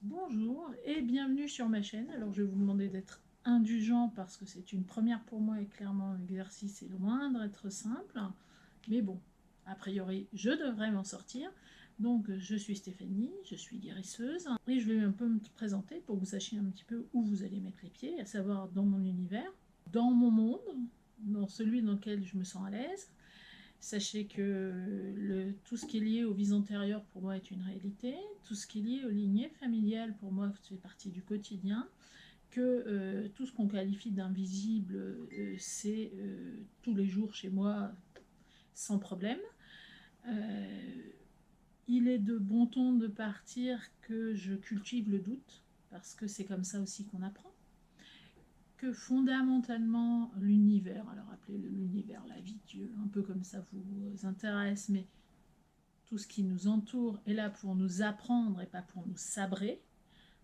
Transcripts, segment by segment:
Bonjour et bienvenue sur ma chaîne. Alors je vais vous demander d'être indulgent parce que c'est une première pour moi et clairement l'exercice est loin d'être simple. Mais bon, a priori je devrais m'en sortir. Donc je suis Stéphanie, je suis guérisseuse et je vais un peu me présenter pour que vous sachiez un petit peu où vous allez mettre les pieds, à savoir dans mon univers, dans mon monde, dans celui dans lequel je me sens à l'aise. Sachez que tout ce qui est lié aux vies antérieures pour moi est une réalité, tout ce qui est lié aux lignées familiales pour moi fait partie du quotidien, que tout ce qu'on qualifie d'invisible c'est tous les jours chez moi sans problème. Euh, il est de bon ton de partir que je cultive le doute, parce que c'est comme ça aussi qu'on apprend, que fondamentalement l'univers, alors appelez-le l'univers, la vie, Dieu, un peu comme ça vous intéresse, mais tout ce qui nous entoure est là pour nous apprendre et pas pour nous sabrer.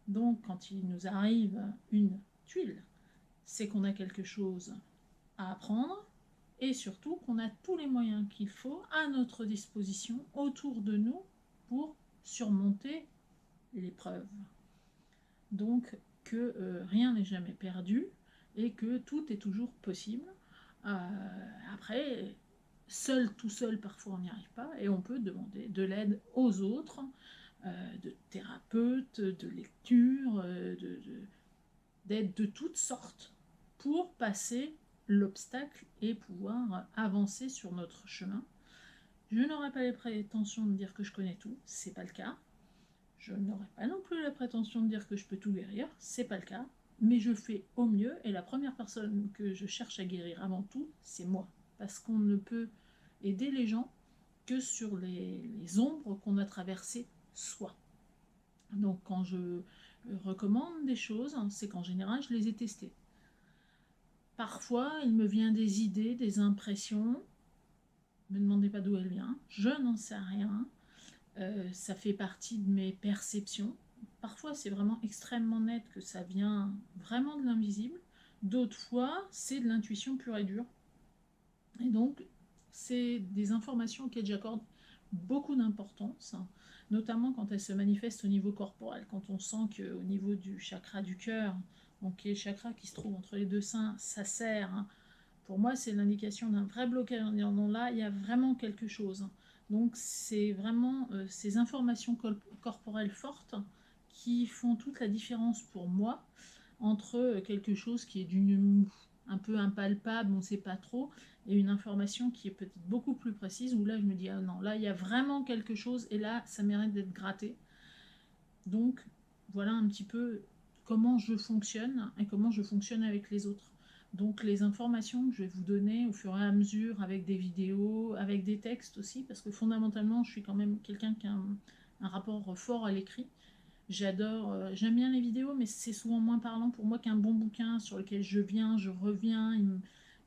Donc quand il nous arrive une tuile, c'est qu'on a quelque chose à apprendre et surtout qu'on a tous les moyens qu'il faut à notre disposition autour de nous pour surmonter l'épreuve. Donc que rien n'est jamais perdu et que tout est toujours possible. Après, tout seul, parfois on n'y arrive pas et on peut demander de l'aide aux autres, de thérapeutes, de lecture, d'aide de toutes sortes pour passer l'obstacle et pouvoir avancer sur notre chemin. Je n'aurai pas les prétentions de dire que je connais tout, c'est pas le cas. Je n'aurai pas non plus la prétention de dire que je peux tout guérir, c'est pas le cas. Mais je fais au mieux et la première personne que je cherche à guérir avant tout, c'est moi. Parce qu'on ne peut aider les gens que sur les ombres qu'on a traversées soi. Donc quand je recommande des choses, c'est qu'en général je les ai testées. Parfois il me vient des idées, des impressions, ne me demandez pas d'où elles viennent, je n'en sais rien, ça fait partie de mes perceptions. Parfois c'est vraiment extrêmement net que ça vient vraiment de l'invisible, d'autres fois c'est de l'intuition pure et dure. Et donc c'est des informations auxquelles j'accorde beaucoup d'importance, notamment quand elles se manifestent au niveau corporel, quand on sent qu'au niveau du chakra du cœur, donc qui est le chakra qui se trouve entre les deux seins, ça sert. Pour moi, c'est l'indication d'un vrai blocage en disant non, là, il y a vraiment quelque chose. Donc c'est vraiment ces informations corporelles fortes qui font toute la différence pour moi entre quelque chose qui est d'une un peu impalpable, on ne sait pas trop, et une information qui est peut-être beaucoup plus précise, où là je me dis, ah non, là il y a vraiment quelque chose, et là ça mérite d'être gratté. Donc voilà un petit peu comment je fonctionne, et comment je fonctionne avec les autres. Donc les informations que je vais vous donner au fur et à mesure, avec des vidéos, avec des textes aussi, parce que fondamentalement je suis quand même quelqu'un qui a un rapport fort à l'écrit. J'adore, j'aime bien les vidéos, mais c'est souvent moins parlant pour moi qu'un bon bouquin sur lequel je viens, je reviens,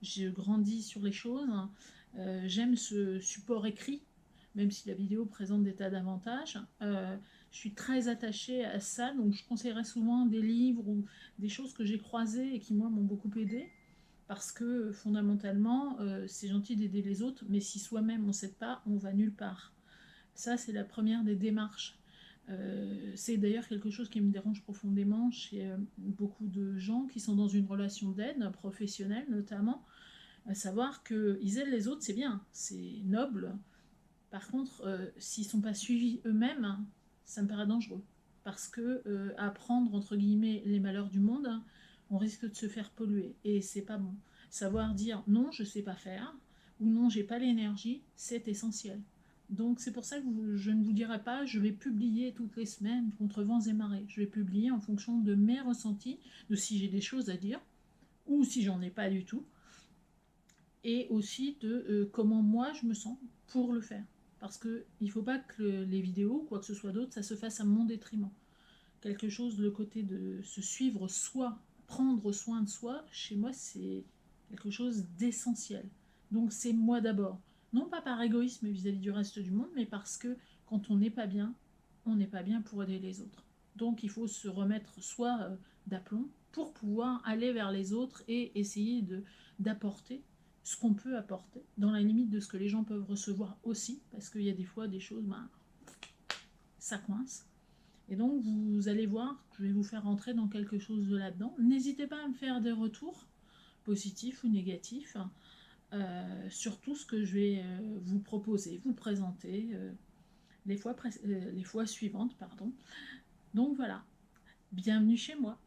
je grandis sur les choses. J'aime ce support écrit, même si la vidéo présente des tas d'avantages. Je suis très attachée à ça, donc je conseillerais souvent des livres ou des choses que j'ai croisées et qui, moi, m'ont beaucoup aidée. Parce que fondamentalement, c'est gentil d'aider les autres, mais si soi-même on ne s'aide pas, on va nulle part. Ça, c'est la première des démarches. C'est d'ailleurs quelque chose qui me dérange profondément chez beaucoup de gens qui sont dans une relation d'aide professionnelle notamment, à savoir qu'ils aident les autres, c'est bien, c'est noble. Par contre, s'ils ne sont pas suivis eux-mêmes, ça me paraît dangereux. Parce que apprendre, entre guillemets, les malheurs du monde, on risque de se faire polluer. Et c'est pas bon. Savoir dire non, je ne sais pas faire, ou non, j'ai pas l'énergie, c'est essentiel. Donc c'est pour ça que je ne vous dirai pas, je vais publier toutes les semaines contre vents et marées. Je vais publier en fonction de mes ressentis, de si j'ai des choses à dire, ou si j'en ai pas du tout, et aussi de comment moi je me sens pour le faire. Parce qu'il ne faut pas que les vidéos, quoi que ce soit d'autre, ça se fasse à mon détriment. Quelque chose, le côté de se suivre soi, prendre soin de soi, chez moi, c'est quelque chose d'essentiel. Donc c'est moi d'abord. Non pas par égoïsme vis-à-vis du reste du monde, mais parce que quand on n'est pas bien, on n'est pas bien pour aider les autres. Donc il faut se remettre soi d'aplomb pour pouvoir aller vers les autres et essayer d'apporter ce qu'on peut apporter, dans la limite de ce que les gens peuvent recevoir aussi, parce qu'il y a des fois des choses, ben, ça coince. Et donc, vous allez voir, je vais vous faire rentrer dans quelque chose de là-dedans. N'hésitez pas à me faire des retours, positifs ou négatifs, sur tout ce que je vais vous proposer, vous présenter les fois suivantes. Pardon. Donc voilà, bienvenue chez moi.